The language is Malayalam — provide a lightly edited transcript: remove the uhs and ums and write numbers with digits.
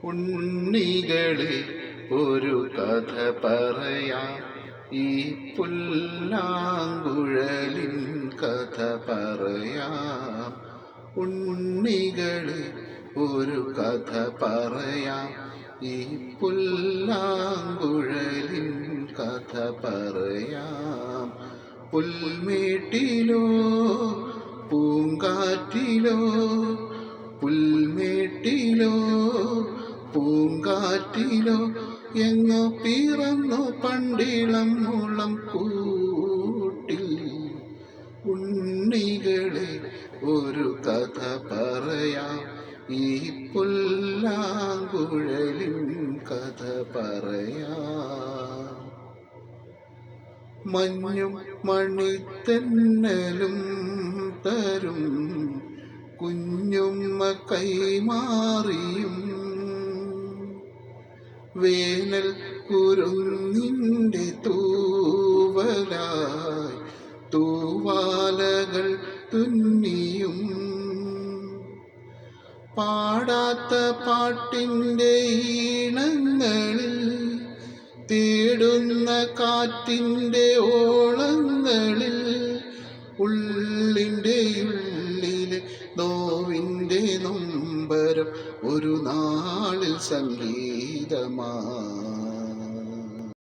ഉണ്ണികളെ ഒരു കഥ പറയാം, ഈ പുല്ലാങ്കുഴലിൻ കഥ പറയാം. ഉണ്ണികളെ ഒരു കഥ പറയാം, ഈ പുല്ലാങ്കുഴലിൻ കഥ പറയാം. പുൽമേട്ടിലോ പൂങ്കാറ്റിലോ, പുൽമേട്ടിലോ പൂങ്കാറ്റിലോ എങ്ങോ പിറന്നു പണ്ടിളം മുളം കൂട്ടിൽ. ഉണ്ണികളെ ഒരു കഥ പറയാം, ഈ പുല്ലാങ്കുഴലിൻ കഥ പറയാം. മഞ്ഞും മണിത്തെന്നലും തരും കുഞ്ഞുമ്മ കൈമാറിയും, വേനൽ കുരുന്നിൻ്റെ തൂവലായി തൂവാലകൾ തുന്നിയും, പാടാത്ത പാട്ടിൻ്റെ ഈണങ്ങളിൽ തേടുന്ന കാറ്റിൻ്റെ ഓളങ്ങളിൽ, ഉള്ളിൻ്റെ ഉള്ളിലെ നോവിൻ്റെ നൊമ്പരം ഒരു നാളിൽ സംഗീതമായി.